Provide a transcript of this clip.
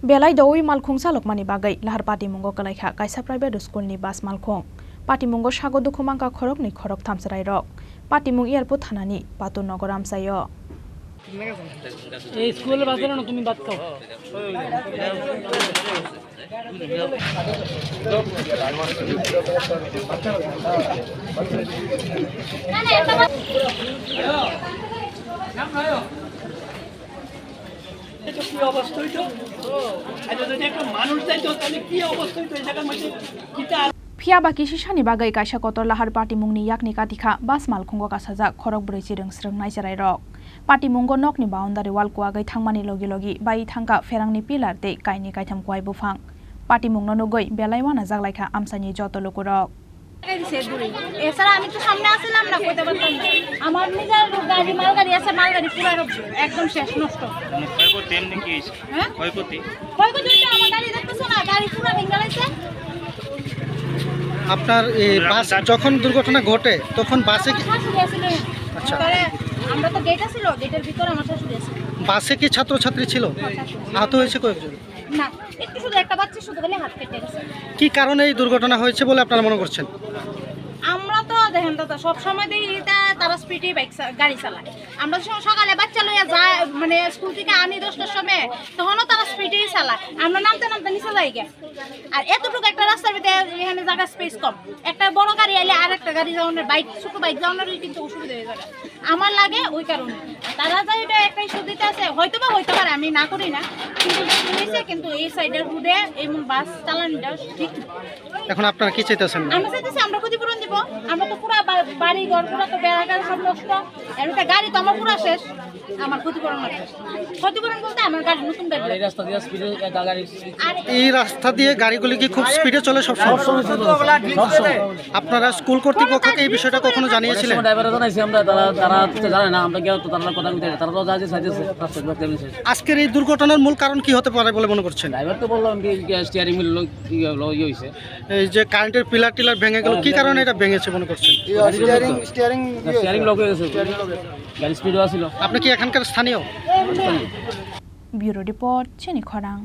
Belai dawi malkhung salokmani bagai lahar patimungo kalaikha kaisa private school ni bus malkhung patimungo sago dukhumangka khorok ni khorok thamsarai rok patimung airport thanani patu nogoram sayo এই স্কুলে বাসে না তুমি ভাত খাও এটা কি অবস্থা হইতো এটা যদি একটা মানুষ যাইতো তাহলে কি অবস্থা হইতো এই জায়গার মধ্যে কিটা Pia baki sisani bagai kaisa kotor lahar patimungni yakni katikha bas malkhungo kasajak khorok broi chireng sreng naisarai rok patimungo nokni boundary wall Kuwakgwi thangmani logi logi bai Thangkha Pherangni pillar te kaini kaitham Kuwai Buphang patimungno nugoi belai wana jaglaikha amsani joto lokurok এছাড়া আমি তো সামনে আসলাম না কইতে পারতাম না আমার নিজের গাড়ি মালগাড়ি আছে মালগাড়ি পুরো একদম শেষ নষ্ট ক্ষয়ক্ষতি এমনি কি হইছে হ্যাঁ ক্ষয়ক্ষতি আমার গাড়ি দেখতেছো না গাড়ি পুরো ভেঙে গেছে আপনার এই বাস যখন দুর্ঘটনা ঘটে তখন বাসে কি আচ্ছা আমরা তো গেট ছিল গেটের ভিতরে আমার শাশুড়ি আছে বাসে কি ছাত্রছাত্রী ছিল আহত হয়েছে কয়েকজন না একটু শুধু একটা বাচ্চা শুধু গেলে হাত কেটে গেছে কি কারণে এই দুর্ঘটনা হয়েছে বলে আপনারা মনে করছেন আমরা তো দেখেন দাদা সব সময় দেখি তারা স্পিডে গাড়ি চালায় আমরা সকালে বাচ্চা লইয়া যায় মানে স্কুল থেকে আনি 10টার সময় তখনও তারা স্পিডেই চালায় আমরা নামতে নামতে নিচে যাই গে আর এতটুকু একটা রাস্তার ভিতরে এখানে জায়গা স্পেস কম একটা বড় গাড়ি এলে আর একটা গাড়ি যাওয়ানোর বাইক ছোট বাইক যাওয়ানোর কিন্তু অসুবিধা হয়ে যাবে আমার লাগে ওই কারণে তারা যা এটা একটা সুবিধা আছে হয়তো হইতে পারে আমি না করি না কিন্তু শুনেছে কিন্তু এই সাইডের রোডে এমন বাস চালানোটা ঠিক এখন আপনারা কি চাইতেছেন আমরা চাইতেছি আমরা ক্ষতিপূরণ দিব আমরা তো পুরো বাড়ি ঘর পুরো তো বেড়াগাড়ি সব নষ্ট এরটা গাড়ি তো আমার পুরো শেষ আমার ক্ষতিপূরণ লাগবে ক্ষতিপূরণ বলতে আমার গাড়ি নতুন গাড়ি এই রাস্তা দিয়ে স্পিডে গাড়ি এই রাস্তা দিয়ে গাড়িগুলি কি খুব স্পিডে চলে সব সময় আপনারা স্কুল কর্তৃপক্ষকে এই বিষয়টা কখনো জানিয়েছিলেন ড্রাইভার জানাইছি আমরা তারা জানে না আমরা গিয়ে তো তারা কথা বলতে তারা তো যাচ্ছে সাইতেছে আজকের এই দুর্ঘটনার মূল কারণ কি হতে পারে বলে মনে করছেন ড্রাইভার তো বললাম কি স্টিয়ারিং হুইল ইয়ে হইছে এই যে কারেন্টের পিলার টিলার ভেঙে গেল কি কারণে এটা ভেঙেছে মনে করছেন স্টিয়ারিং লক হয়ে গেছে গাড়ি স্পিডও ছিল আপনি কি এখানকার স্থানীয় ব্যুরো রিপোর্ট চিনি খরাং।